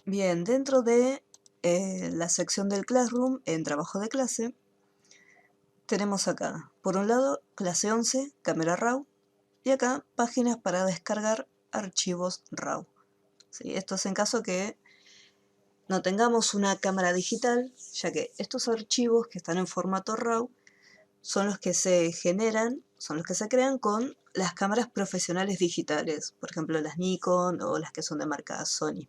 Bien, dentro de la sección del Classroom, en trabajo de clase, tenemos acá, por un lado, clase 11, cámara RAW, y acá, páginas para descargar archivos RAW. ¿Sí? Esto es en caso que no tengamos una cámara digital, ya que estos archivos que están en formato RAW son los que se generan, son los que se crean con las cámaras profesionales digitales, por ejemplo las Nikon o las que son de marca Sony.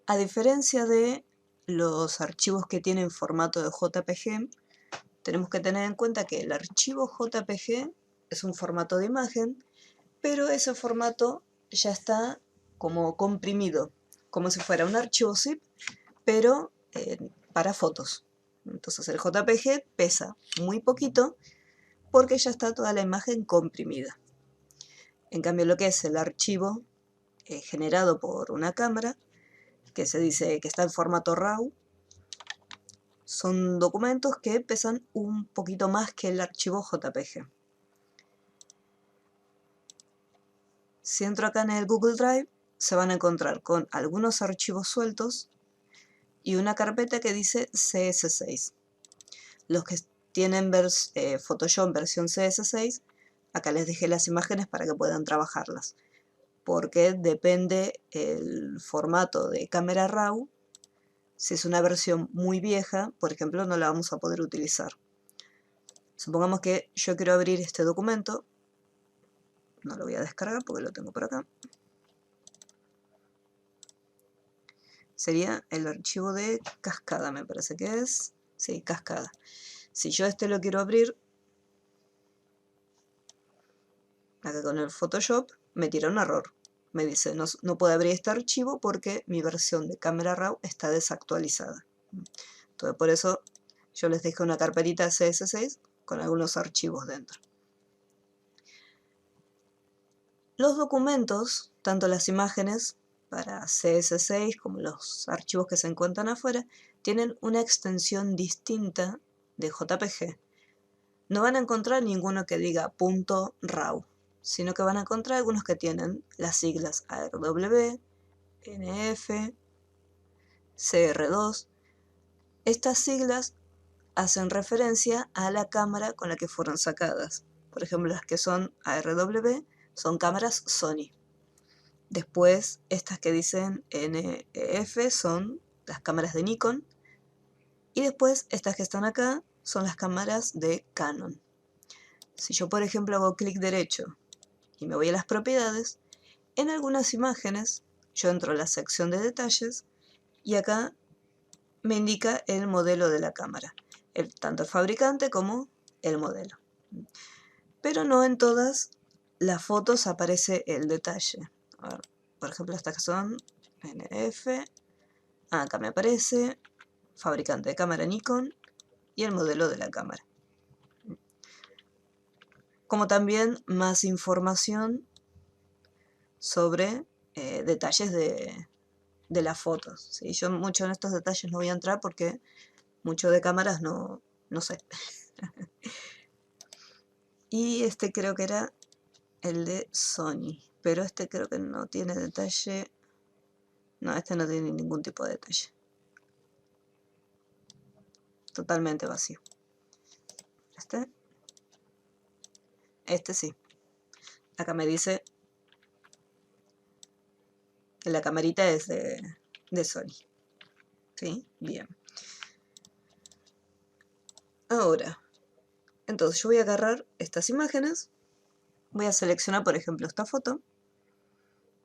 A diferencia de los archivos que tienen formato de JPG, tenemos que tener en cuenta que el archivo JPG es un formato de imagen, pero ese formato ya está como comprimido, como si fuera un archivo zip, pero para fotos. Entonces el JPG pesa muy poquito porque ya está toda la imagen comprimida. En cambio, lo que es el archivo generado por una cámara, que se dice que está en formato RAW, son documentos que pesan un poquito más que el archivo JPG. Si entro acá en el Google Drive, se van a encontrar con algunos archivos sueltos y una carpeta que dice CS6. Los que tienen Photoshop versión CS6, acá les dejé las imágenes para que puedan trabajarlas, porque depende el formato de cámara RAW. Si es una versión muy vieja, por ejemplo, no la vamos a poder utilizar. Supongamos que yo quiero abrir este documento, no lo voy a descargar porque lo tengo por acá. Sería el archivo de cascada, me parece que es. Sí, cascada. Si yo este lo quiero abrir, acá con el Photoshop, me tira un error. Me dice, no puedo abrir este archivo porque mi versión de cámara RAW está desactualizada. Entonces por eso yo les dejo una carpetita CS6 con algunos archivos dentro. Los documentos, tanto las imágenes para CS6 como los archivos que se encuentran afuera, tienen una extensión distinta de JPG. No van a encontrar ninguno que diga .raw, sino que van a encontrar algunos que tienen las siglas ARW, NF, CR2. Estas siglas hacen referencia a la cámara con la que fueron sacadas. Por ejemplo, las que son ARW son cámaras Sony. Después, estas que dicen NF son las cámaras de Nikon. Y después, estas que están acá son las cámaras de Canon. Si yo, por ejemplo, hago clic derecho y me voy a las propiedades, en algunas imágenes yo entro a la sección de detalles y acá me indica el modelo de la cámara, tanto el fabricante como el modelo. Pero no en todas las fotos aparece el detalle. A ver, por ejemplo, estas que son NF, acá me aparece fabricante de cámara Nikon y el modelo de la cámara. Como también más información sobre detalles de las fotos. ¿Sí? Yo mucho en estos detalles no voy a entrar porque mucho de cámaras no sé. Y este creo que era el de Sony, pero este creo que no tiene detalle. No, este no tiene ningún tipo de detalle. Totalmente vacío. Este sí. Acá me dice que la camarita es de Sony. ¿Sí? Bien. Ahora, entonces yo voy a agarrar estas imágenes, voy a seleccionar por ejemplo esta foto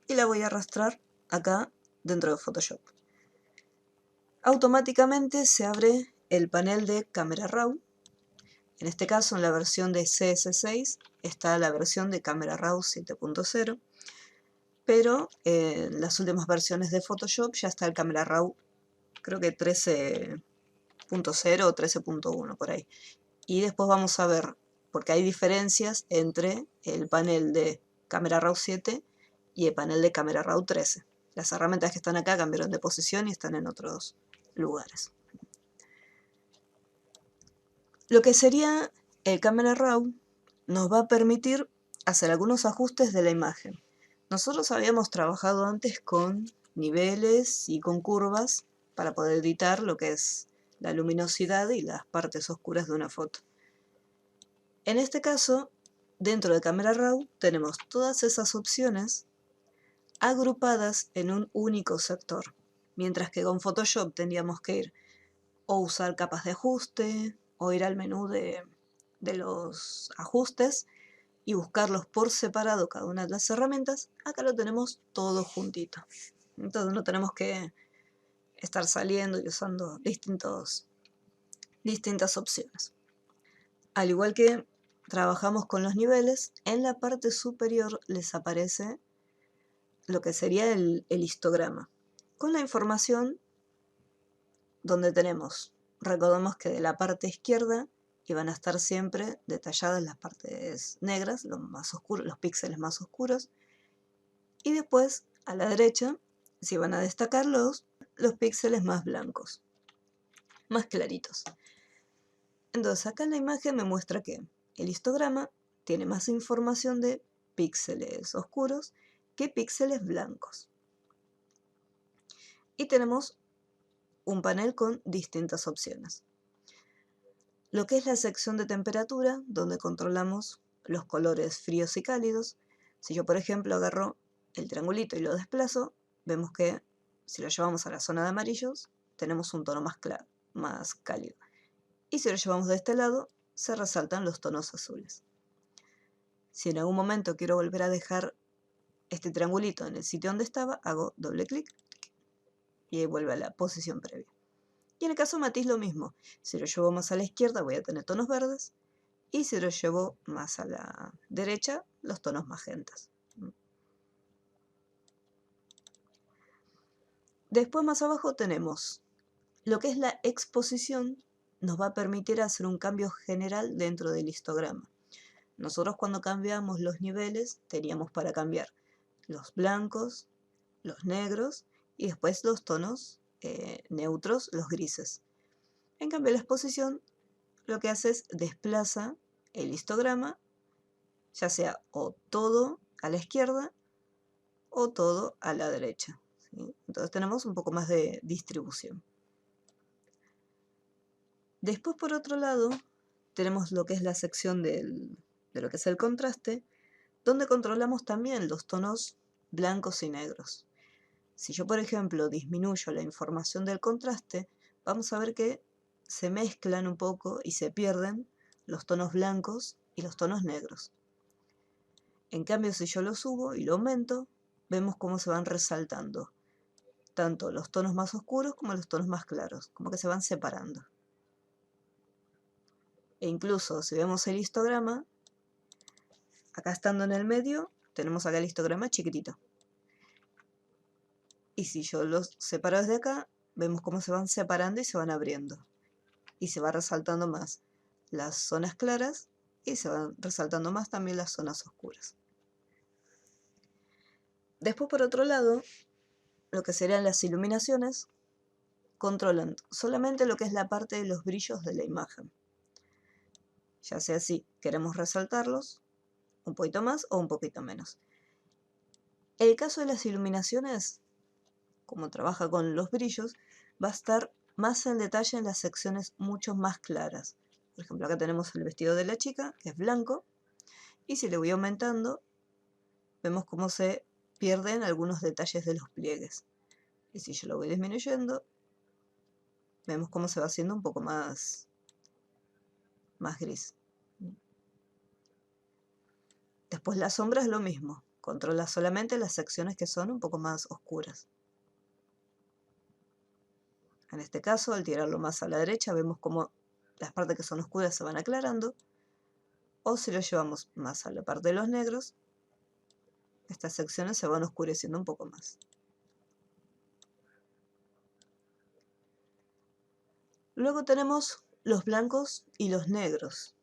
y la voy a arrastrar acá dentro de Photoshop. Automáticamente se abre el panel de cámara RAW. En este caso, en la versión de CS6 está la versión de cámara RAW 7.0, pero en las últimas versiones de Photoshop ya está el cámara RAW, creo que 13.0 o 13.1 por ahí. Y después vamos a ver, porque hay diferencias entre el panel de cámara RAW 7 y el panel de cámara RAW 13. Las herramientas que están acá cambiaron de posición y están en otros lugares. Lo que sería el cámara RAW nos va a permitir hacer algunos ajustes de la imagen. Nosotros habíamos trabajado antes con niveles y con curvas para poder editar lo que es la luminosidad y las partes oscuras de una foto. En este caso, dentro de Camera Raw tenemos todas esas opciones agrupadas en un único sector, mientras que con Photoshop tendríamos que ir o usar capas de ajuste o ir al menú de los ajustes y buscarlos por separado cada una de las herramientas. Acá lo tenemos todo juntito. Entonces no tenemos que estar saliendo y usando distintas opciones. Al igual que trabajamos con los niveles, en la parte superior les aparece lo que sería el histograma, con la información donde tenemos, recordemos que de la parte izquierda iban a estar siempre detalladas las partes negras, los más oscuros, los píxeles más oscuros, y después a la derecha se iban a destacar los píxeles más blancos, más claritos. Entonces acá en la imagen me muestra que el histograma tiene más información de píxeles oscuros que píxeles blancos. Y tenemos un panel con distintas opciones. Lo que es la sección de temperatura, donde controlamos los colores fríos y cálidos. Si yo, por ejemplo, agarro el triangulito y lo desplazo, vemos que si lo llevamos a la zona de amarillos, tenemos un tono más claro, más cálido. Y si lo llevamos de este lado, se resaltan los tonos azules. Si en algún momento quiero volver a dejar este triangulito en el sitio donde estaba, hago doble clic y ahí vuelve a la posición previa. Y en el caso matiz lo mismo. Si lo llevo más a la izquierda voy a tener tonos verdes y si lo llevo más a la derecha, los tonos magentas. Después más abajo tenemos lo que es la exposición. Nos va a permitir hacer un cambio general dentro del histograma. Nosotros cuando cambiamos los niveles teníamos para cambiar los blancos, los negros y después los tonos neutros, los grises. En cambio la exposición lo que hace es desplaza el histograma, ya sea o todo a la izquierda o todo a la derecha, ¿sí? Entonces tenemos un poco más de distribución. Después por otro lado tenemos lo que es la sección de lo que es el contraste, donde controlamos también los tonos blancos y negros. Si yo, por ejemplo, disminuyo la información del contraste, vamos a ver que se mezclan un poco y se pierden los tonos blancos y los tonos negros. En cambio, si yo lo subo y lo aumento, vemos cómo se van resaltando tanto los tonos más oscuros como los tonos más claros, como que se van separando. E incluso si vemos el histograma, acá estando en el medio, tenemos acá el histograma chiquitito. Y si yo los separo desde acá, vemos cómo se van separando y se van abriendo. Y se va resaltando más las zonas claras y se van resaltando más también las zonas oscuras. Después, por otro lado, lo que serían las iluminaciones controlan solamente lo que es la parte de los brillos de la imagen. Ya sea si queremos resaltarlos un poquito más o un poquito menos. El caso de las iluminaciones, como trabaja con los brillos, va a estar más en detalle en las secciones mucho más claras. Por ejemplo, acá tenemos el vestido de la chica, que es blanco, y si le voy aumentando, vemos cómo se pierden algunos detalles de los pliegues. Y si yo lo voy disminuyendo, vemos cómo se va haciendo un poco más gris. Después la sombra es lo mismo, controla solamente las secciones que son un poco más oscuras. En este caso, al tirarlo más a la derecha, vemos cómo las partes que son oscuras se van aclarando, o si lo llevamos más a la parte de los negros, estas secciones se van oscureciendo un poco más. Luego tenemos los blancos y los negros.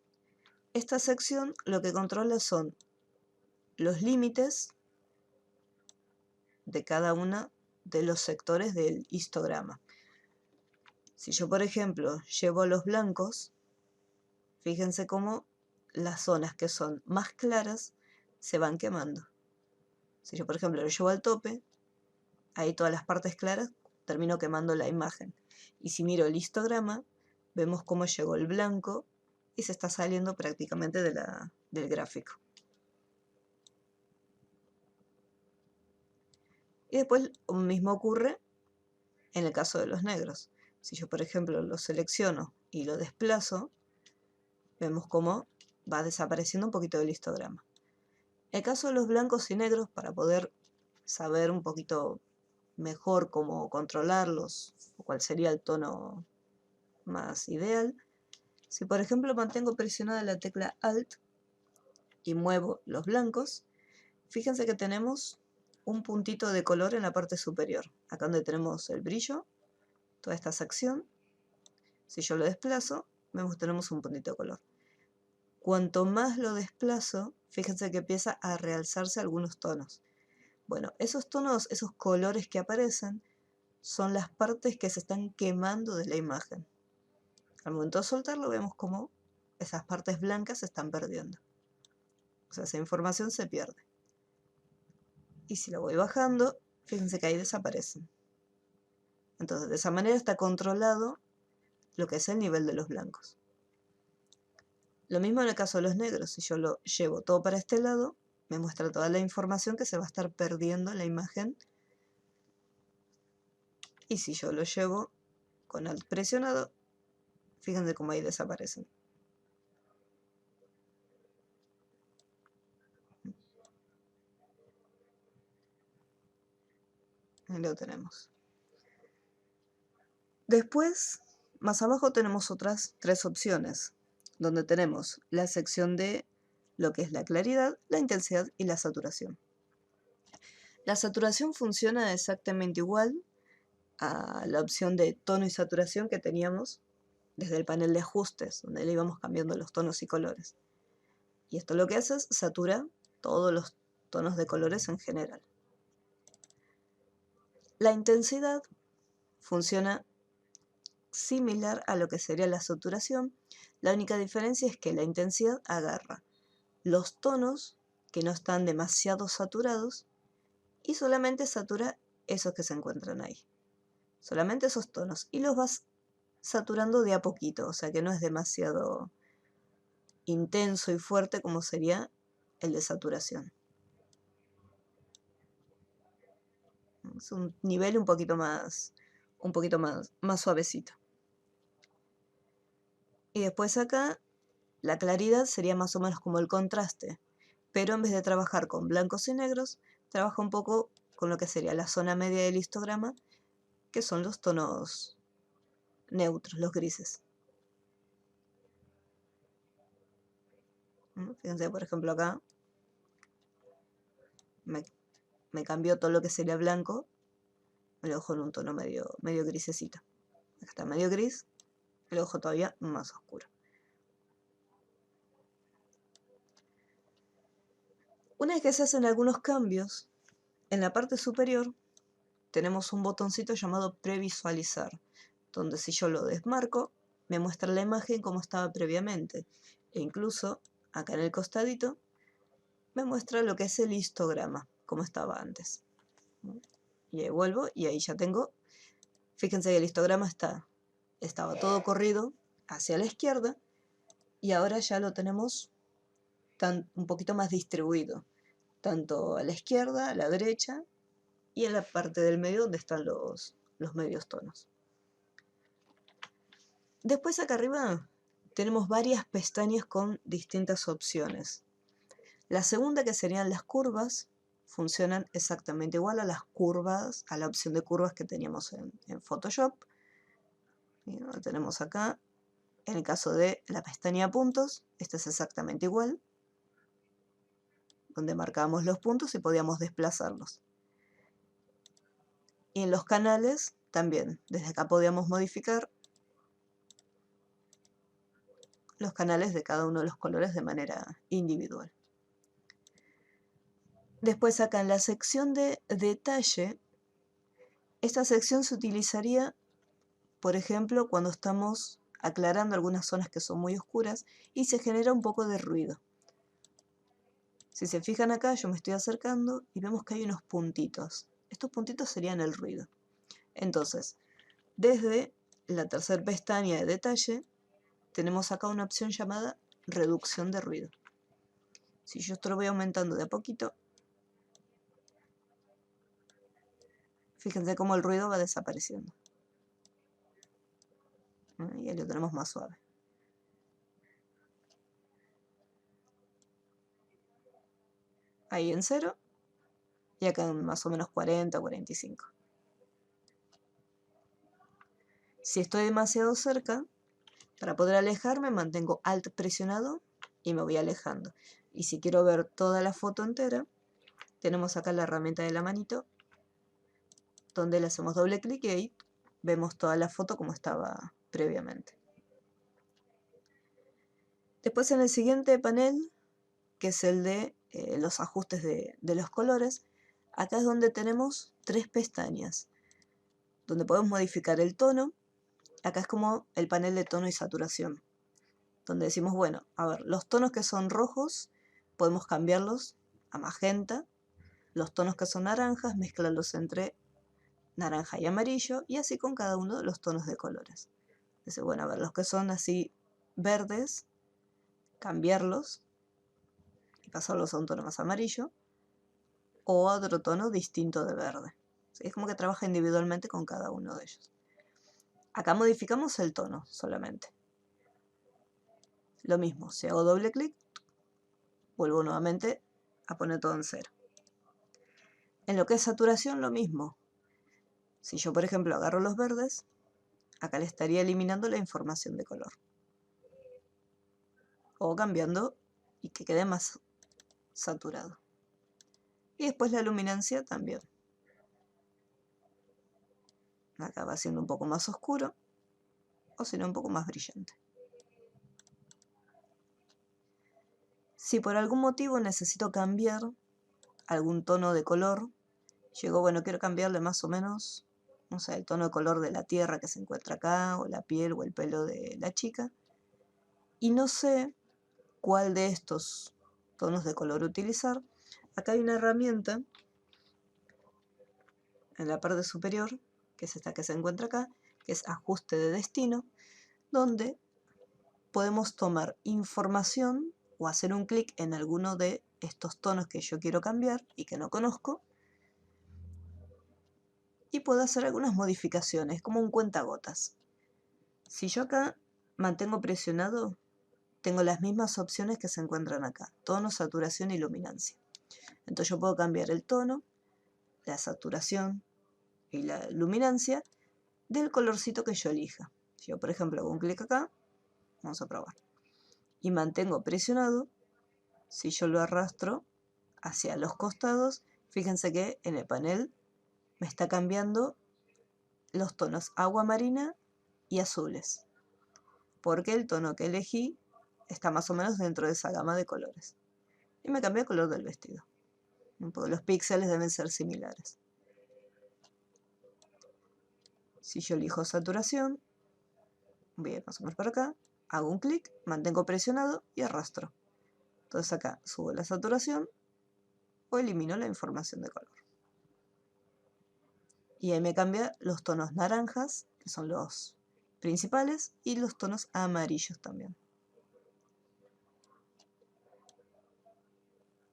Esta sección lo que controla son los límites de cada uno de los sectores del histograma. Si yo, por ejemplo, llevo los blancos, fíjense cómo las zonas que son más claras se van quemando. Si yo, por ejemplo, lo llevo al tope, ahí todas las partes claras, termino quemando la imagen. Y si miro el histograma, vemos cómo llegó el blanco y se está saliendo prácticamente del gráfico. Y después lo mismo ocurre en el caso de los negros. Si yo, por ejemplo, lo selecciono y lo desplazo, vemos cómo va desapareciendo un poquito del histograma. En el caso de los blancos y negros, para poder saber un poquito mejor cómo controlarlos, o cuál sería el tono más ideal, si por ejemplo mantengo presionada la tecla Alt y muevo los blancos, fíjense que tenemos un puntito de color en la parte superior, acá donde tenemos el brillo, toda esta sección. Si yo lo desplazo, vemos que tenemos un puntito de color. Cuanto más lo desplazo, fíjense que empieza a realzarse algunos tonos. Bueno, esos tonos, esos colores que aparecen, son las partes que se están quemando de la imagen. Al momento de soltarlo, vemos cómo esas partes blancas se están perdiendo. O sea, esa información se pierde. Y si lo voy bajando, fíjense que ahí desaparecen. Entonces, de esa manera está controlado lo que es el nivel de los blancos. Lo mismo en el caso de los negros. Si yo lo llevo todo para este lado, me muestra toda la información que se va a estar perdiendo en la imagen. Y si yo lo llevo con Alt presionado, fíjense cómo ahí desaparecen. Ahí lo tenemos. Después, más abajo tenemos otras 3 opciones, donde tenemos la sección de lo que es la claridad, la intensidad y la saturación. La saturación funciona exactamente igual a la opción de tono y saturación que teníamos desde el panel de ajustes, donde le íbamos cambiando los tonos y colores. Y esto lo que hace es satura todos los tonos de colores en general. La intensidad funciona similar a lo que sería la saturación. La única diferencia es que la intensidad agarra los tonos que no están demasiado saturados y solamente satura esos que se encuentran ahí. Solamente esos tonos. Y los vas saturando de a poquito, o sea que no es demasiado intenso y fuerte como sería el de saturación. Es un nivel un poquito más suavecito. Y después acá la claridad sería más o menos como el contraste, pero en vez de trabajar con blancos y negros, trabaja un poco con lo que sería la zona media del histograma, que son los tonos neutros, los grises. Fíjense, por ejemplo, acá me cambió todo lo que sería blanco, me lo dejo en un tono medio grisecito. Acá está medio gris, me lo dejo todavía más oscuro. Una vez que se hacen algunos cambios, en la parte superior tenemos un botoncito llamado previsualizar, donde si yo lo desmarco, me muestra la imagen como estaba previamente. E incluso, acá en el costadito, me muestra lo que es el histograma, como estaba antes. Y ahí vuelvo y ahí ya tengo, fíjense que el histograma estaba todo corrido hacia la izquierda y ahora ya lo tenemos un poquito más distribuido, tanto a la izquierda, a la derecha y en la parte del medio donde están los medios tonos. Después acá arriba tenemos varias pestañas con distintas opciones. La segunda, que serían las curvas, funcionan exactamente igual a las curvas, a la opción de curvas que teníamos en Photoshop. Y lo tenemos acá. En el caso de la pestaña puntos, esta es exactamente igual, donde marcábamos los puntos y podíamos desplazarlos. Y en los canales también, desde acá podíamos modificar los canales de cada uno de los colores de manera individual. Después acá en la sección de detalle, esta sección se utilizaría, por ejemplo, cuando estamos aclarando algunas zonas que son muy oscuras y se genera un poco de ruido. Si se fijan acá, yo me estoy acercando y vemos que hay unos puntitos. Estos puntitos serían el ruido. Entonces, desde la tercera pestaña de detalle, tenemos acá una opción llamada reducción de ruido. Si yo esto lo voy aumentando de a poquito, fíjense cómo el ruido va desapareciendo. Y ahí lo tenemos más suave. Ahí en 0 y acá en más o menos 40 o 45. Si estoy demasiado cerca, para poder alejarme mantengo Alt presionado y me voy alejando. Y si quiero ver toda la foto entera, tenemos acá la herramienta de la manito, donde le hacemos doble clic y ahí vemos toda la foto como estaba previamente. Después en el siguiente panel, que es el de los ajustes de los colores, acá es donde tenemos 3 pestañas, donde podemos modificar el tono. Acá es como el panel de tono y saturación, donde decimos, bueno, a ver, los tonos que son rojos podemos cambiarlos a magenta, los tonos que son naranjas mezclarlos entre naranja y amarillo, y así con cada uno de los tonos de colores. Dice, bueno, a ver, los que son así verdes, cambiarlos y pasarlos a un tono más amarillo o a otro tono distinto de verde. ¿Sí? Es como que trabaja individualmente con cada uno de ellos. Acá modificamos el tono solamente. Lo mismo, si hago doble clic, vuelvo nuevamente a poner todo en 0. En lo que es saturación, lo mismo. Si yo, por ejemplo, agarro los verdes, acá le estaría eliminando la información de color. O cambiando y que quede más saturado. Y después la luminancia también. Acá va siendo un poco más oscuro, o si no un poco más brillante. Si por algún motivo necesito cambiar algún tono de color, llego, bueno, quiero cambiarle más o menos, no sé, el tono de color de la tierra que se encuentra acá, o la piel o el pelo de la chica, y no sé cuál de estos tonos de color utilizar. Acá hay una herramienta en la parte superior, que es esta que se encuentra acá, que es ajuste de destino, donde podemos tomar información o hacer un clic en alguno de estos tonos que yo quiero cambiar y que no conozco, y puedo hacer algunas modificaciones, como un cuentagotas. Si yo acá mantengo presionado, tengo las mismas opciones que se encuentran acá, tono, saturación y luminancia. Entonces yo puedo cambiar el tono, la saturación y la luminancia del colorcito que yo elija. Si yo, por ejemplo, hago un clic acá, vamos a probar, y mantengo presionado, si yo lo arrastro hacia los costados, fíjense que en el panel me está cambiando los tonos agua marina y azules, porque el tono que elegí está más o menos dentro de esa gama de colores. Y me cambió el color del vestido. Los píxeles deben ser similares. Si yo elijo saturación, voy a ir más o menos por acá, hago un clic, mantengo presionado y arrastro. Entonces acá subo la saturación o elimino la información de color. Y ahí me cambia los tonos naranjas, que son los principales, y los tonos amarillos también.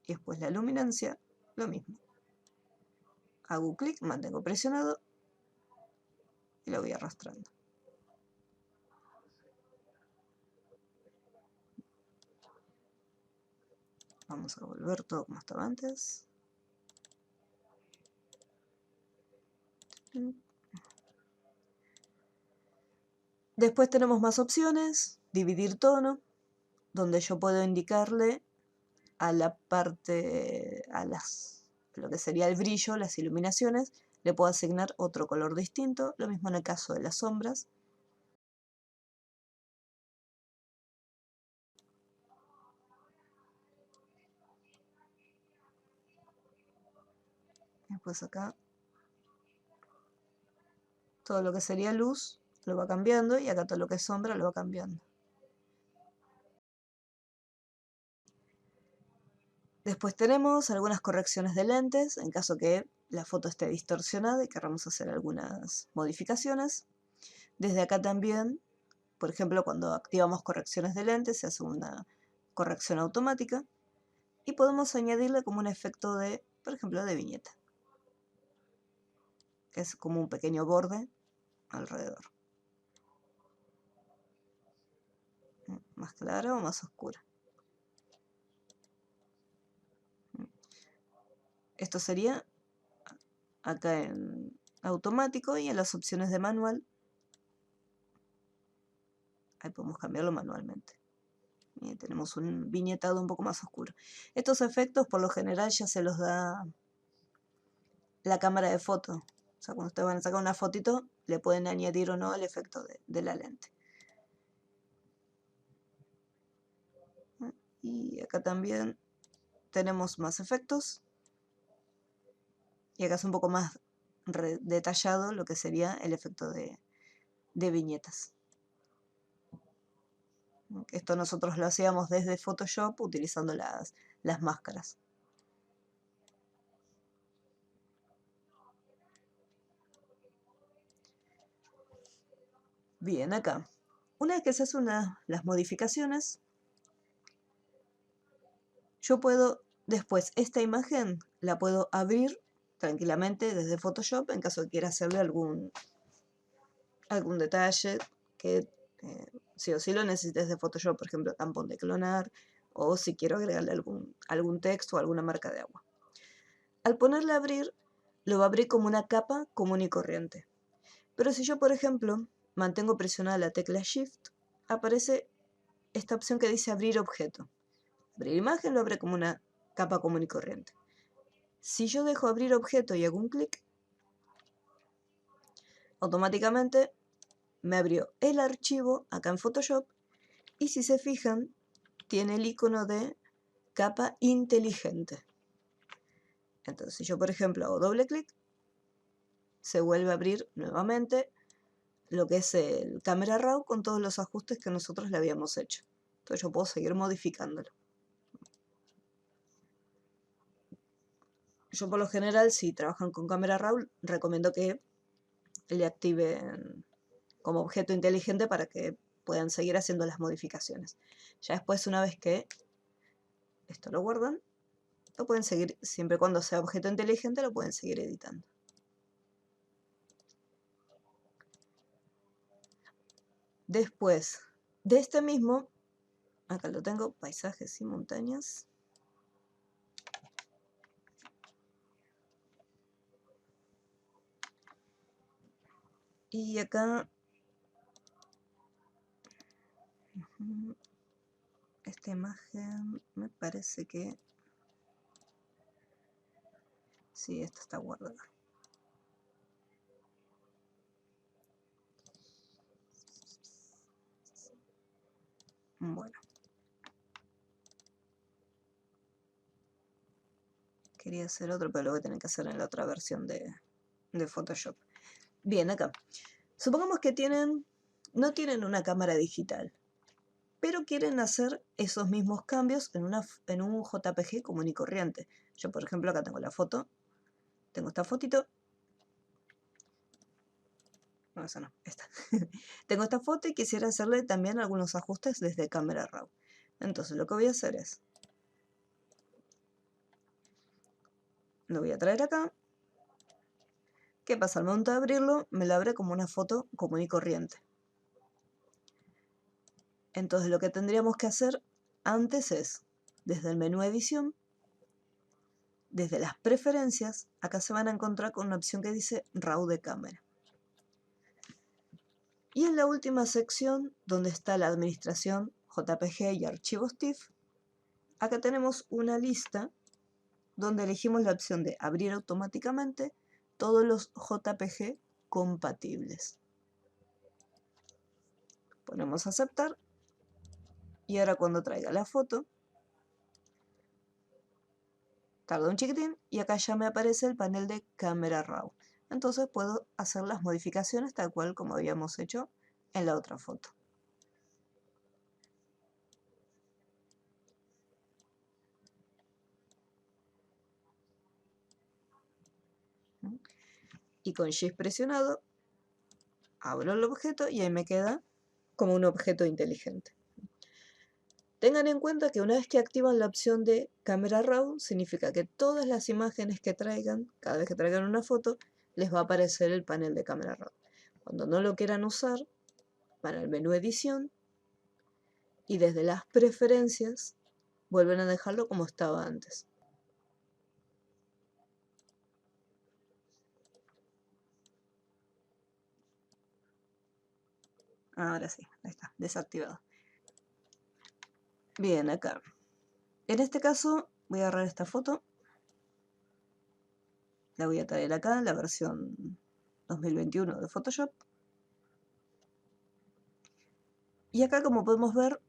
Y después la luminancia, lo mismo. Hago un clic, mantengo presionado y lo voy arrastrando. Vamos a volver todo como estaba antes. Después tenemos más opciones, dividir tono, donde yo puedo indicarle a la parte, lo que sería el brillo, las iluminaciones, le puedo asignar otro color distinto, lo mismo en el caso de las sombras. Después acá, todo lo que sería luz lo va cambiando y acá todo lo que es sombra lo va cambiando. Después tenemos algunas correcciones de lentes, en caso que la foto esté distorsionada y queramos hacer algunas modificaciones. Desde acá también, por ejemplo, cuando activamos correcciones de lente, se hace una corrección automática y podemos añadirle como un efecto de, por ejemplo, de viñeta, que es como un pequeño borde alrededor. Más clara o más oscura. Esto sería acá en automático, y en las opciones de manual, ahí podemos cambiarlo manualmente. Y tenemos un viñetado un poco más oscuro. Estos efectos por lo general ya se los da la cámara de foto. O sea, cuando ustedes van a sacar una fotito, le pueden añadir o no el efecto de la lente. Y acá también tenemos más efectos. Y acá es un poco más detallado lo que sería el efecto de viñetas. Esto nosotros lo hacíamos desde Photoshop utilizando las máscaras. Bien, acá. Una vez que se hacen las modificaciones, yo puedo después esta imagen la puedo abrir tranquilamente desde Photoshop en caso de quiera hacerle algún detalle que sí o sí lo necesites de Photoshop, por ejemplo, tampón de clonar, o si quiero agregarle algún texto o alguna marca de agua. Al ponerle a abrir, lo va a abrir como una capa común y corriente. Pero si yo, por ejemplo, mantengo presionada la tecla Shift, aparece esta opción que dice abrir objeto. Abrir imagen lo abre como una capa común y corriente. Si yo dejo abrir objeto y hago un clic, automáticamente me abrió el archivo acá en Photoshop, y si se fijan, tiene el icono de capa inteligente. Entonces, si yo, por ejemplo, hago doble clic, se vuelve a abrir nuevamente lo que es el Camera Raw con todos los ajustes que nosotros le habíamos hecho. Entonces yo puedo seguir modificándolo. Yo por lo general, si trabajan con Camera Raw, recomiendo que le activen como objeto inteligente para que puedan seguir haciendo las modificaciones. Ya después, una vez que esto lo guardan, lo pueden seguir, siempre y cuando sea objeto inteligente, lo pueden seguir editando. Después de este mismo, acá lo tengo, paisajes y montañas. Y acá, esta imagen me parece que sí, esta está guardada. Bueno. Quería hacer otro, pero lo voy a tener que hacer en la otra versión de Photoshop. Bien, acá. Supongamos que no tienen una cámara digital, pero quieren hacer esos mismos cambios en un JPG común y corriente. Yo, por ejemplo, acá tengo la foto. Tengo esta fotito. No, esa no, esta. Tengo esta foto y quisiera hacerle también algunos ajustes desde Camera Raw. Entonces lo que voy a hacer es, lo voy a traer acá. ¿Qué pasa? Al momento de abrirlo, me lo abre como una foto común y corriente. Entonces lo que tendríamos que hacer antes es, desde el menú edición, desde las preferencias, acá se van a encontrar con una opción que dice RAW de cámara. Y en la última sección, donde está la administración JPG y archivos TIFF, acá tenemos una lista donde elegimos la opción de abrir automáticamente todos los JPG compatibles. Ponemos aceptar, y ahora cuando traiga la foto, tarda un chiquitín y acá ya me aparece el panel de Camera Raw. Entonces puedo hacer las modificaciones tal cual como habíamos hecho en la otra foto. y con Shift presionado abro el objeto y ahí me queda como un objeto inteligente. Tengan en cuenta que una vez que activan la opción de Camera Raw, significa que todas las imágenes que traigan, cada vez que traigan una foto, les va a aparecer el panel de Camera Raw. Cuando no lo quieran usar, van al menú Edición y desde las preferencias vuelven a dejarlo como estaba antes. Ahora sí, ahí está, desactivado. Bien, acá. En este caso voy a agarrar esta foto. La voy a traer acá, la versión 2021 de Photoshop. Y acá, como podemos ver,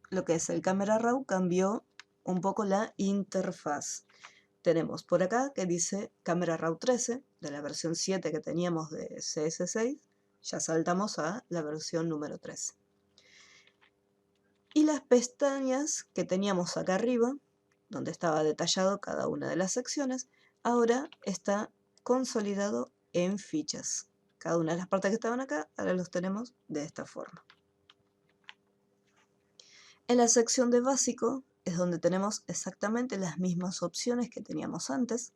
lo que es el Camera Raw cambió un poco la interfaz. Tenemos por acá que dice Camera Raw 13, de la versión 7 que teníamos de CS6, ya saltamos a la versión número 13. Y las pestañas que teníamos acá arriba, donde estaba detallado cada una de las secciones, ahora está consolidado en fichas. Cada una de las partes que estaban acá, ahora los tenemos de esta forma. En la sección de básico es donde tenemos exactamente las mismas opciones que teníamos antes.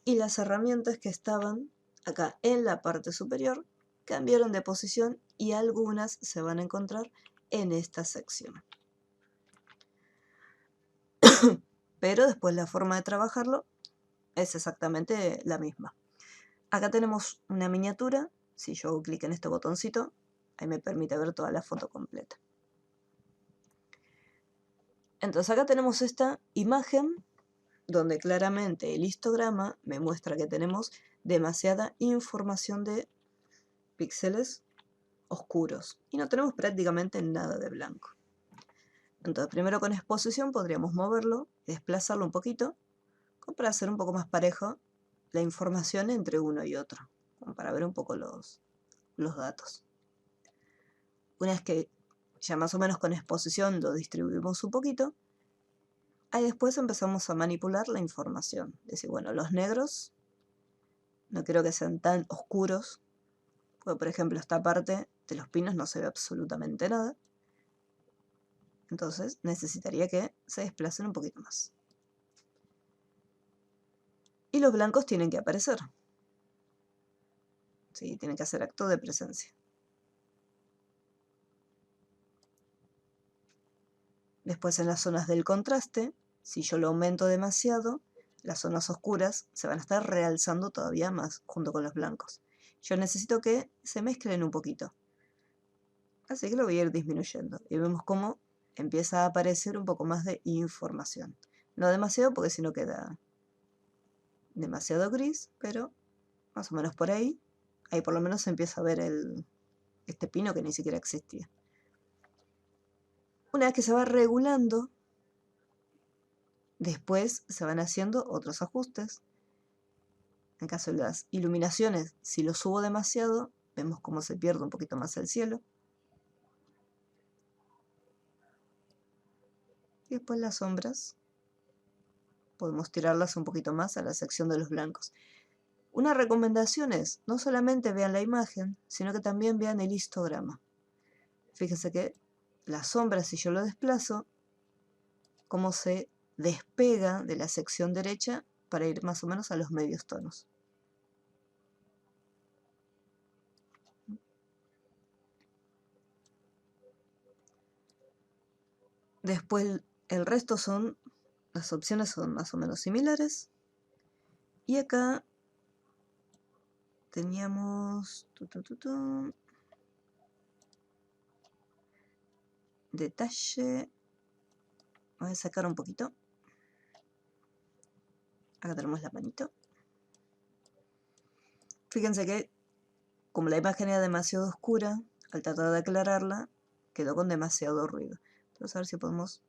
Y las herramientas que estaban acá en la parte superior cambiaron de posición y algunas se van a encontrar en esta sección. Pero después la forma de trabajarlo es exactamente la misma. Acá tenemos una miniatura. Si yo hago clic en este botoncito, ahí me permite ver toda la foto completa. Entonces acá tenemos esta imagen donde claramente el histograma me muestra que tenemos demasiada información de píxeles oscuros y no tenemos prácticamente nada de blanco. Entonces primero con exposición podríamos moverlo, desplazarlo un poquito, como para hacer un poco más parejo la información entre uno y otro, como para ver un poco los datos. Una vez que ya más o menos con exposición lo distribuimos un poquito, ahí después empezamos a manipular la información. Decir, bueno, los negros no quiero que sean tan oscuros, porque por ejemplo esta parte de los pinos no se ve absolutamente nada. Entonces necesitaría que se desplacen un poquito más. Y los blancos tienen que aparecer. Sí, tienen que hacer acto de presencia. Después en las zonas del contraste, si yo lo aumento demasiado, las zonas oscuras se van a estar realzando todavía más junto con los blancos. Yo necesito que se mezclen un poquito. Así que lo voy a ir disminuyendo. Y vemos cómo empieza a aparecer un poco más de información. No demasiado porque si no queda demasiado gris, pero más o menos por ahí. Ahí por lo menos se empieza a ver este pino que ni siquiera existía. Una vez que se va regulando, después se van haciendo otros ajustes. En caso de las iluminaciones, si lo subo demasiado, vemos cómo se pierde un poquito más el cielo. Y después las sombras, podemos tirarlas un poquito más a la sección de los blancos. Una recomendación es, no solamente vean la imagen, sino que también vean el histograma. Fíjense que las sombras, si yo lo desplazo, cómo se despega de la sección derecha para ir más o menos a los medios tonos. Después el resto son, las opciones son más o menos similares. Y acá teníamos detalle. Voy a sacar un poquito. Acá tenemos la manito. Fíjense que como la imagen era demasiado oscura, al tratar de aclararla, quedó con demasiado ruido. Entonces a ver si podemos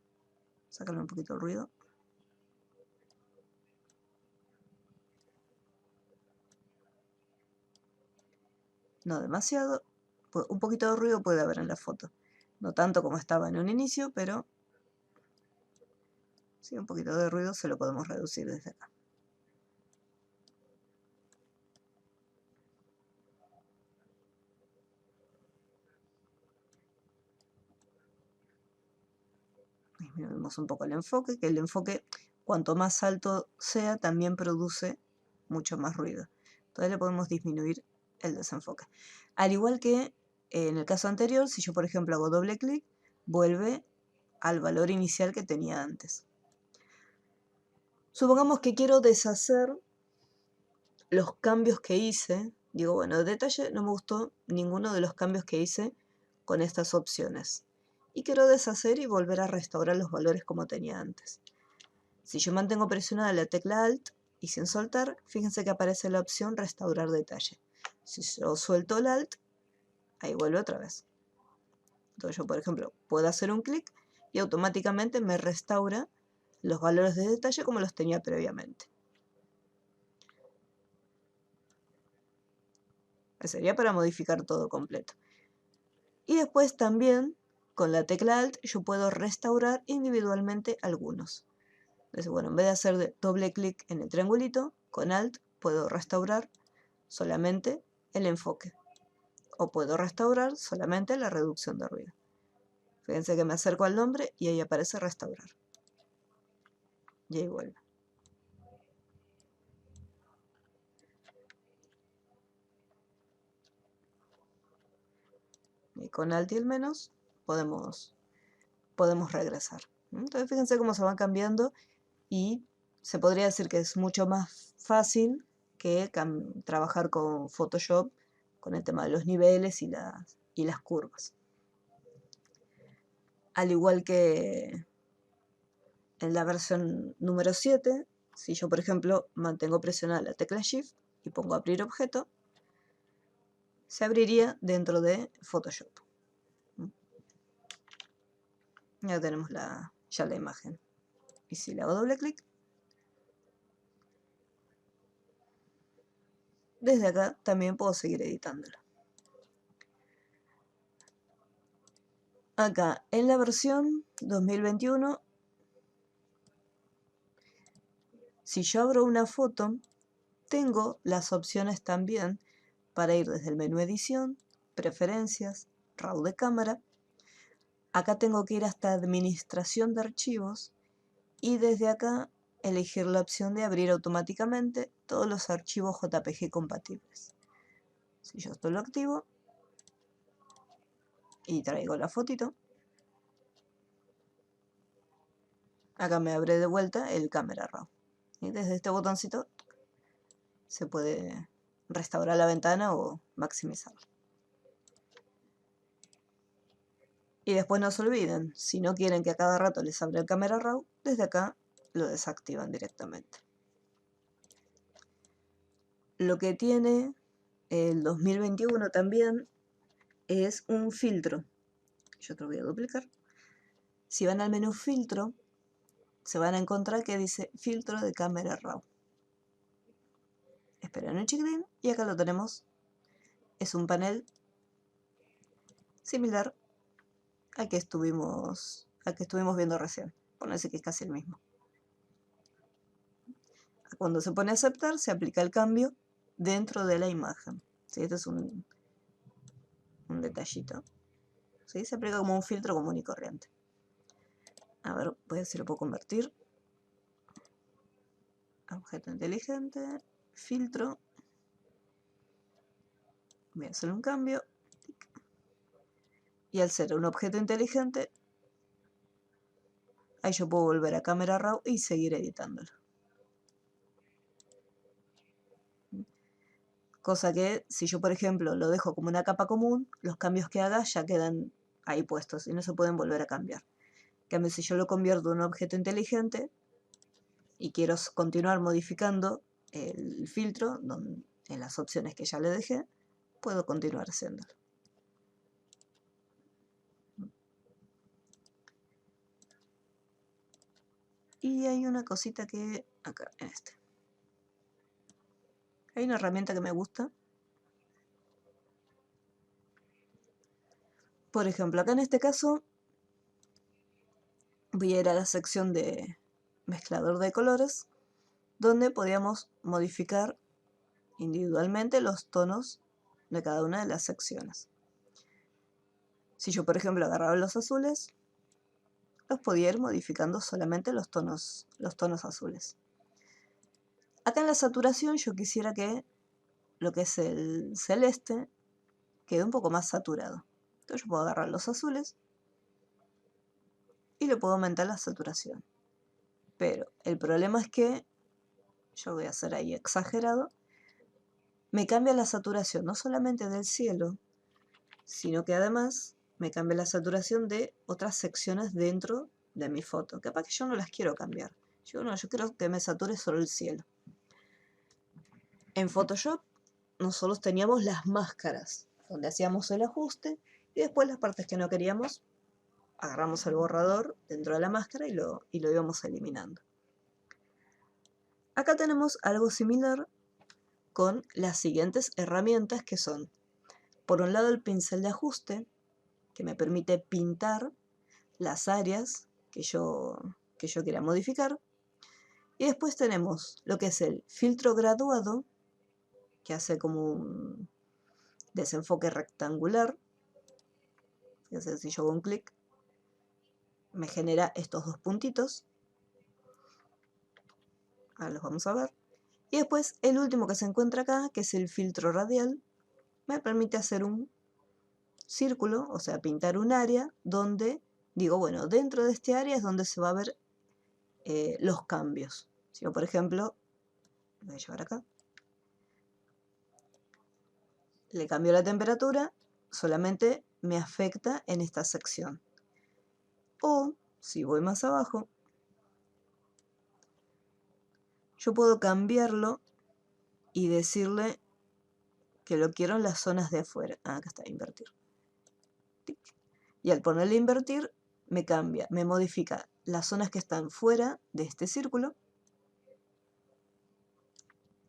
sacarle un poquito el ruido. No demasiado. Un poquito de ruido puede haber en la foto. No tanto como estaba en un inicio, pero sí, un poquito de ruido se lo podemos reducir desde acá. disminuimos un poco el enfoque, que el enfoque cuanto más alto sea también produce mucho más ruido. Entonces le podemos disminuir el desenfoque. Al igual que en el caso anterior, si yo por ejemplo hago doble clic, vuelve al valor inicial que tenía antes. Supongamos que quiero deshacer los cambios que hice. Digo, bueno, de detalle no me gustó ninguno de los cambios que hice con estas opciones. Y quiero deshacer y volver a restaurar los valores como tenía antes. Si yo mantengo presionada la tecla Alt y sin soltar, fíjense que aparece la opción restaurar detalle. Si yo suelto el Alt, ahí vuelve otra vez. Entonces yo, por ejemplo, puedo hacer un clic y automáticamente me restaura los valores de detalle como los tenía previamente. Eso sería para modificar todo completo. Y después también, con la tecla Alt, yo puedo restaurar individualmente algunos. Entonces, bueno, en vez de hacer doble clic en el triangulito, con Alt puedo restaurar solamente el enfoque. O puedo restaurar solamente la reducción de ruido. Fíjense que me acerco al nombre y ahí aparece restaurar. Y ahí vuelve. Y con Alt y el menos podemos regresar. Entonces fíjense cómo se van cambiando y se podría decir que es mucho más fácil que trabajar con Photoshop con el tema de los niveles y las curvas. Al igual que en la versión número 7, si yo por ejemplo mantengo presionada la tecla Shift y pongo abrir objeto, se abriría dentro de Photoshop. Ya tenemos ya la imagen. Y si le hago doble clic, desde acá también puedo seguir editándola. Acá en la versión 2021, si yo abro una foto, tengo las opciones también para ir desde el menú edición, preferencias, RAW de cámara. Acá tengo que ir hasta administración de archivos y desde acá elegir la opción de abrir automáticamente todos los archivos JPG compatibles. Si yo esto lo activo y traigo la fotito, acá me abre de vuelta el Camera Raw. Y desde este botoncito se puede restaurar la ventana o maximizarla. Y después no se olviden, si no quieren que a cada rato les abra el Camera Raw, desde acá lo desactivan directamente. Lo que tiene el 2021 también es un filtro. Yo te lo voy a duplicar. Si van al menú filtro, se van a encontrar que dice filtro de Camera Raw. Esperen un chiquitín y acá lo tenemos. Es un panel similar al que estuvimos viendo recién. Por no decir que es casi el mismo. Cuando se pone a aceptar, se aplica el cambio dentro de la imagen. ¿Sí? Este es un detallito. ¿Sí? Se aplica como un filtro común y corriente. A ver, voy a ver si lo puedo convertir. Objeto inteligente, filtro. Voy a hacer un cambio. Y al ser un objeto inteligente, ahí yo puedo volver a Camera Raw y seguir editándolo. Cosa que si yo, por ejemplo, lo dejo como una capa común, los cambios que haga ya quedan ahí puestos y no se pueden volver a cambiar. En cambio, si yo lo convierto en un objeto inteligente y quiero continuar modificando el filtro en las opciones que ya le dejé, puedo continuar haciéndolo. Y hay una cosita que acá, en este. Hay una herramienta que me gusta. Por ejemplo, acá en este caso voy a ir a la sección de mezclador de colores, donde podíamos modificar individualmente los tonos de cada una de las secciones. Si yo, por ejemplo, agarraba los azules, los podía ir modificando solamente los tonos azules. Acá en la saturación yo quisiera que lo que es el celeste quede un poco más saturado. Entonces yo puedo agarrar los azules y le puedo aumentar la saturación. Pero el problema es que, yo voy a hacer ahí exagerado, me cambia la saturación no solamente del cielo, sino que además me cambia la saturación de otras secciones dentro de mi foto. Capaz que yo no las quiero cambiar. Yo quiero que me sature solo el cielo. En Photoshop nosotros teníamos las máscaras, donde hacíamos el ajuste y después las partes que no queríamos, agarramos el borrador dentro de la máscara y lo íbamos eliminando. Acá tenemos algo similar con las siguientes herramientas que son, por un lado, el pincel de ajuste, que me permite pintar las áreas que yo quiera modificar. Y después tenemos lo que es el filtro graduado, que hace como un desenfoque rectangular. Fíjense, si yo hago un clic, me genera estos dos puntitos. Ahora los vamos a ver. Y después el último que se encuentra acá, que es el filtro radial, me permite hacer un círculo, o sea, pintar un área donde digo, bueno, dentro de este área es donde se va a ver los cambios. Si yo, por ejemplo, lo voy a llevar acá, le cambio la temperatura, solamente me afecta en esta sección. O, si voy más abajo, yo puedo cambiarlo y decirle que lo quiero en las zonas de afuera. Ah, acá está, invertir. Y al ponerle invertir, me cambia, me modifica las zonas que están fuera de este círculo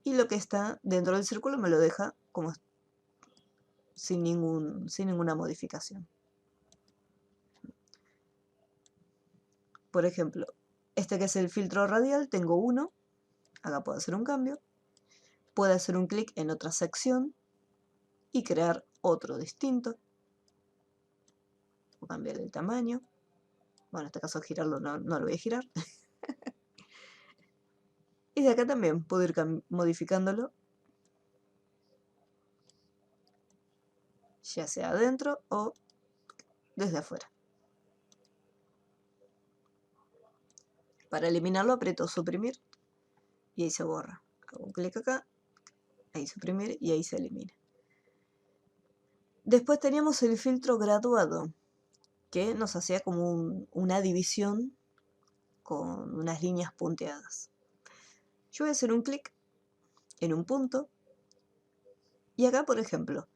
y lo que está dentro del círculo me lo deja como sin ninguna modificación. Por ejemplo, este que es el filtro radial, tengo uno, acá puedo hacer un cambio, puedo hacer un clic en otra sección y crear otro distinto, o cambiar el tamaño, bueno, en este caso girarlo no lo voy a girar, y de acá también puedo ir modificándolo, ya sea adentro o desde afuera. Para eliminarlo aprieto suprimir y ahí se borra. Hago un clic acá, ahí suprimir y ahí se elimina. Después teníamos el filtro graduado, que nos hacía como una división con unas líneas punteadas. Yo voy a hacer un clic en un punto y acá, por ejemplo,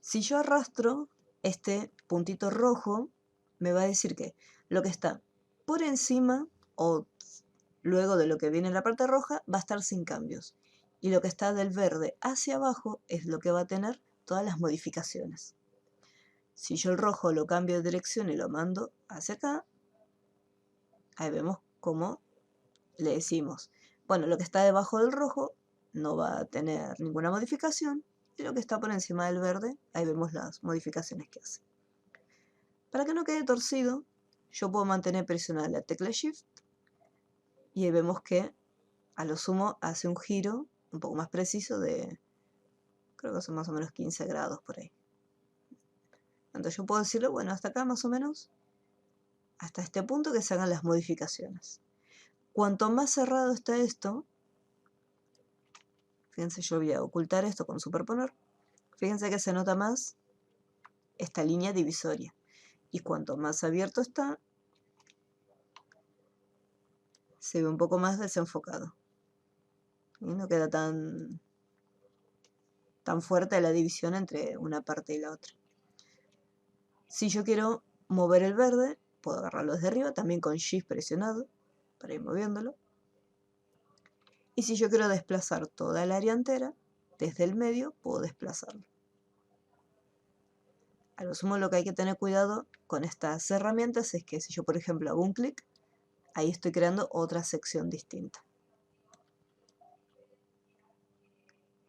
si yo arrastro este puntito rojo, me va a decir que lo que está por encima o luego de lo que viene en la parte roja va a estar sin cambios. Y lo que está del verde hacia abajo es lo que va a tener todas las modificaciones. Si yo el rojo lo cambio de dirección y lo mando hacia acá, ahí vemos cómo le decimos, bueno, lo que está debajo del rojo no va a tener ninguna modificación y lo que está por encima del verde, ahí vemos las modificaciones que hace. Para que no quede torcido, yo puedo mantener presionada la tecla Shift y ahí vemos que a lo sumo hace un giro un poco más preciso de, creo que son más o menos 15 grados por ahí. Entonces yo puedo decirle, bueno, hasta acá más o menos, hasta este punto que se hagan las modificaciones. Cuanto más cerrado está esto, fíjense, yo voy a ocultar esto con superponer, fíjense que se nota más esta línea divisoria. Y cuanto más abierto está, se ve un poco más desenfocado. Y no queda tan fuerte la división entre una parte y la otra. Si yo quiero mover el verde, puedo agarrarlo desde arriba, también con Shift presionado, para ir moviéndolo. Y si yo quiero desplazar toda el área entera, desde el medio puedo desplazarlo. A lo sumo lo que hay que tener cuidado con estas herramientas es que si yo por ejemplo hago un clic, ahí estoy creando otra sección distinta.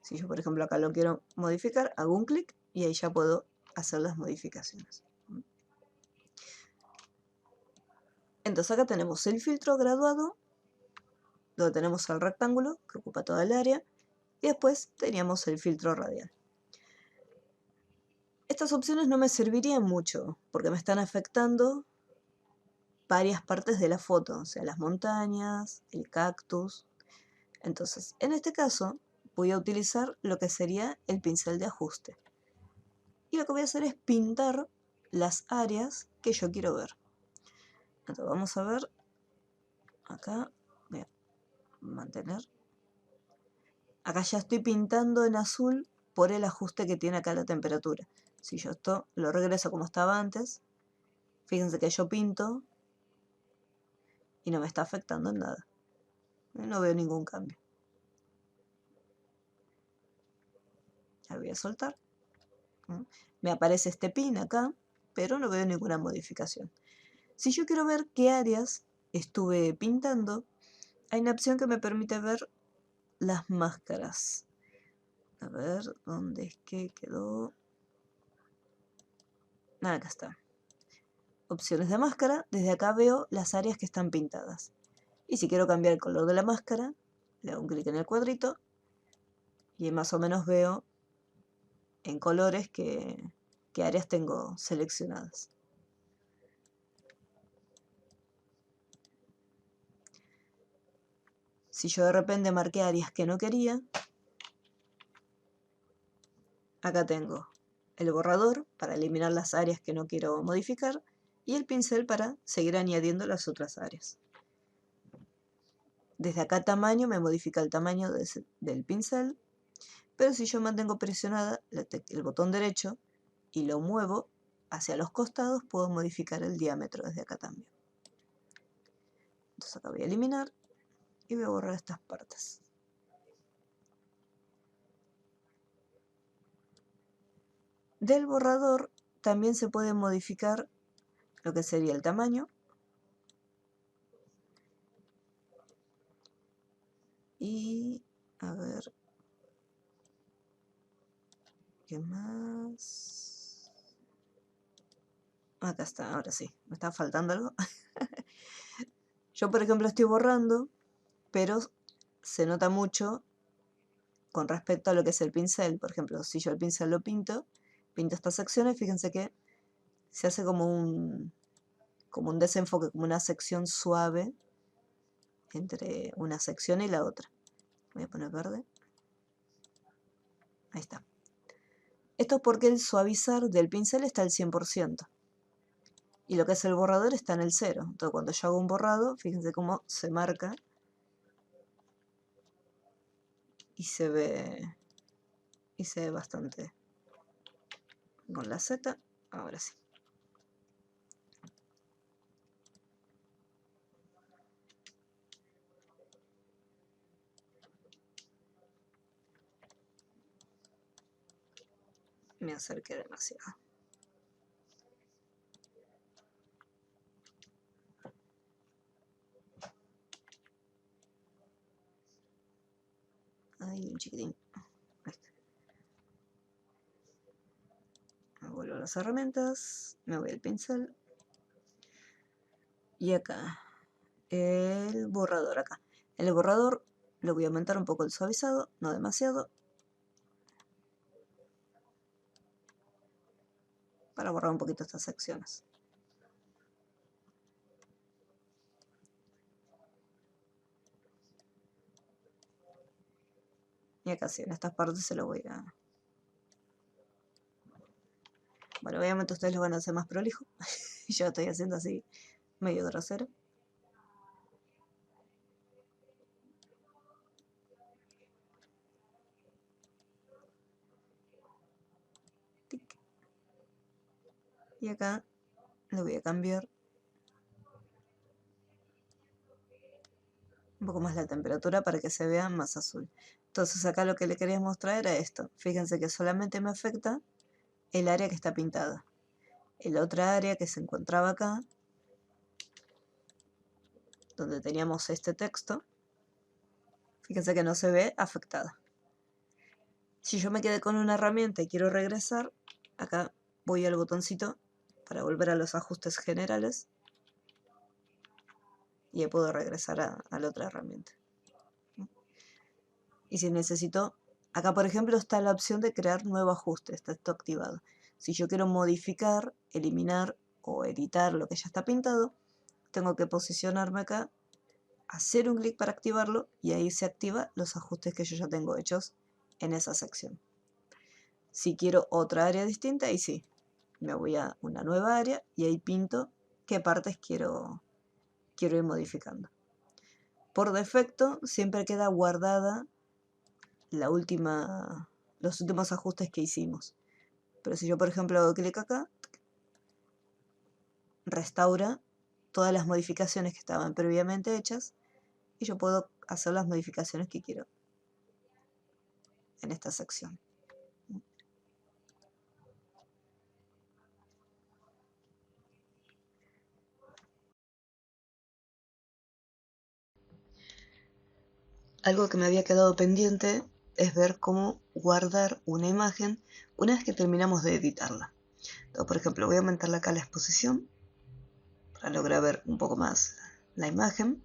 Si yo por ejemplo acá lo quiero modificar, hago un clic y ahí ya puedo hacer las modificaciones. Entonces acá tenemos el filtro graduado, donde tenemos el rectángulo que ocupa toda el área, y después teníamos el filtro radial. Estas opciones no me servirían mucho, porque me están afectando varias partes de la foto, o sea, las montañas, el cactus. Entonces, en este caso, voy a utilizar lo que sería el pincel de ajuste. Y lo que voy a hacer es pintar las áreas que yo quiero ver. Entonces, vamos a ver, acá, voy a mantener. Acá ya estoy pintando en azul por el ajuste que tiene acá la temperatura. Si yo esto lo regreso como estaba antes, fíjense que yo pinto y no me está afectando en nada. No veo ningún cambio. Ya voy a soltar. Me aparece este pin acá, pero no veo ninguna modificación. Si yo quiero ver qué áreas estuve pintando, hay una opción que me permite ver las máscaras. A ver, ¿dónde es que quedó? Acá está. Opciones de máscara. Desde acá veo las áreas que están pintadas. Y si quiero cambiar el color de la máscara, le hago un clic en el cuadrito y más o menos veo en colores qué áreas tengo seleccionadas. Si yo de repente marqué áreas que no quería, acá tengo el borrador para eliminar las áreas que no quiero modificar y el pincel para seguir añadiendo las otras áreas. Desde acá tamaño me modifica el tamaño del pincel, pero si yo mantengo presionada el botón derecho y lo muevo hacia los costados, puedo modificar el diámetro desde acá también. Entonces acá voy a eliminar y voy a borrar estas partes. Del borrador también se puede modificar lo que sería el tamaño y a ver qué más. Acá está, ahora sí, me está faltando algo. Yo por ejemplo estoy borrando, pero se nota mucho con respecto a lo que es el pincel. Por ejemplo, si yo el pincel lo pinto estas secciones, fíjense que se hace como un desenfoque, como una sección suave entre una sección y la otra. Voy a poner verde. Ahí está. Esto es porque el suavizar del pincel está al 100%. Y lo que es el borrador está en el 0. Entonces cuando yo hago un borrado, fíjense cómo se marca y se ve bastante. Con la Z, ahora sí. Me acerqué demasiado. Ahí, un chiquitín. Ahí está. Me vuelvo a las herramientas, me voy al pincel. Y acá, el borrador acá. En el borrador le voy a aumentar un poco el suavizado, no demasiado, para borrar un poquito estas secciones. Y acá sí, en estas partes se lo voy a... Bueno, obviamente ustedes lo van a hacer más prolijo. Y yo estoy haciendo así, medio grosero. Tic. Y acá le voy a cambiar un poco más la temperatura para que se vea más azul. Entonces acá lo que le quería mostrar era esto. Fíjense que solamente me afecta el área que está pintada. El otra área que se encontraba acá, donde teníamos este texto, fíjense que no se ve afectada. Si yo me quedé con una herramienta y quiero regresar, acá voy al botoncito para volver a los ajustes generales. y ahí puedo regresar a la otra herramienta. Y si necesito, acá por ejemplo está la opción de crear nuevo ajuste, está esto activado. Si yo quiero modificar, eliminar o editar lo que ya está pintado, tengo que posicionarme acá, hacer un clic para activarlo y ahí se activa los ajustes que yo ya tengo hechos en esa sección. Si quiero otra área distinta, ahí sí, me voy a una nueva área y ahí pinto qué partes quiero ir modificando. Por defecto siempre queda guardada los últimos ajustes que hicimos. Pero si yo por ejemplo hago clic acá, restaura todas las modificaciones que estaban previamente hechas y yo puedo hacer las modificaciones que quiero en esta sección. Algo que me había quedado pendiente es ver cómo guardar una imagen una vez que terminamos de editarla. Entonces, por ejemplo, voy a aumentarle acá la exposición para lograr ver un poco más la imagen.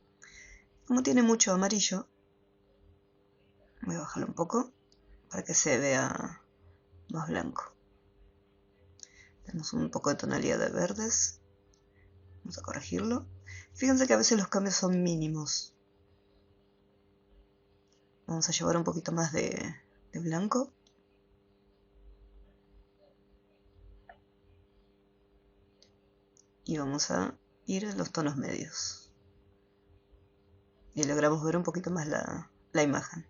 Como tiene mucho amarillo, voy a bajarlo un poco para que se vea más blanco. Tenemos un poco de tonalidad de verdes. Vamos a corregirlo. Fíjense que a veces los cambios son mínimos. Vamos a llevar un poquito más de blanco. Y vamos a ir a los tonos medios. Y logramos ver un poquito más la imagen.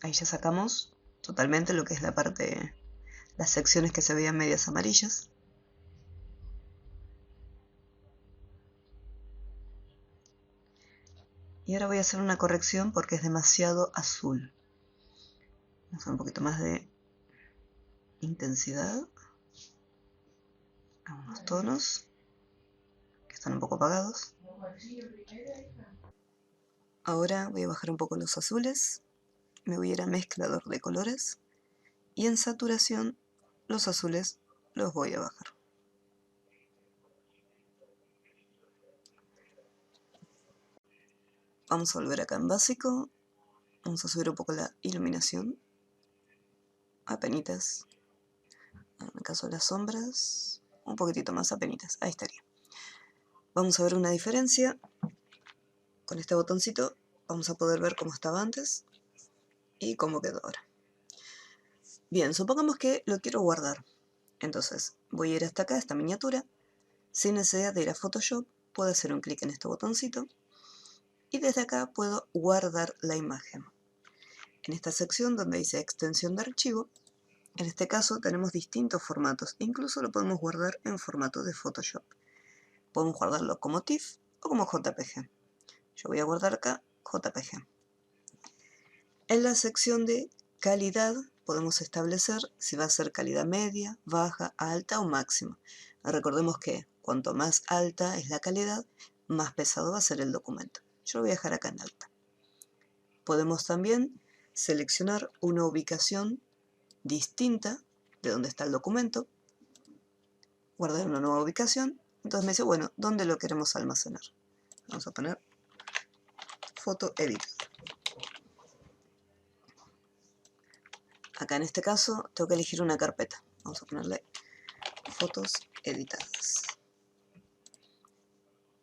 Ahí ya sacamos totalmente lo que es la parte, las secciones que se veían medias amarillas. Y ahora voy a hacer una corrección porque es demasiado azul. Vamos a hacer un poquito más de intensidad. Algunos tonos que están un poco apagados. Ahora voy a bajar un poco los azules. Me voy a ir a mezclador de colores. Y en saturación los azules los voy a bajar. Vamos a volver acá en básico. Vamos a subir un poco la iluminación. Apenitas. En el caso de las sombras, un poquitito más apenitas. Ahí estaría. Vamos a ver una diferencia. Con este botoncito vamos a poder ver cómo estaba antes y cómo quedó ahora. Bien, supongamos que lo quiero guardar. Entonces voy a ir hasta acá, esta miniatura. Sin necesidad de ir a Photoshop, puedo hacer un clic en este botoncito. Y desde acá puedo guardar la imagen. En esta sección donde dice extensión de archivo, en este caso tenemos distintos formatos. Incluso lo podemos guardar en formato de Photoshop. Podemos guardarlo como TIFF o como JPG. Yo voy a guardar acá JPG. En la sección de calidad podemos establecer si va a ser calidad media, baja, alta o máxima. Recordemos que cuanto más alta es la calidad, más pesado va a ser el documento. Yo lo voy a dejar acá en alta. Podemos también seleccionar una ubicación distinta de donde está el documento, guardar una nueva ubicación. Entonces me dice, bueno, ¿dónde lo queremos almacenar? Vamos a poner foto editar. Acá en este caso tengo que elegir una carpeta. Vamos a ponerle fotos editadas.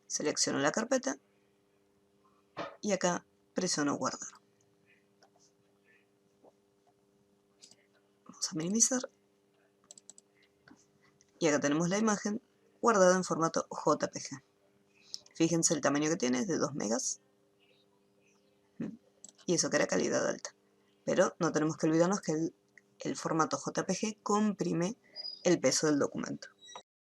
Selecciono la carpeta y acá presiono guardar. Vamos a minimizar. Y acá tenemos la imagen guardada en formato JPG. Fíjense el tamaño que tiene, es de 2 megas. Y eso que era calidad alta. Pero no tenemos que olvidarnos que el formato JPG comprime el peso del documento.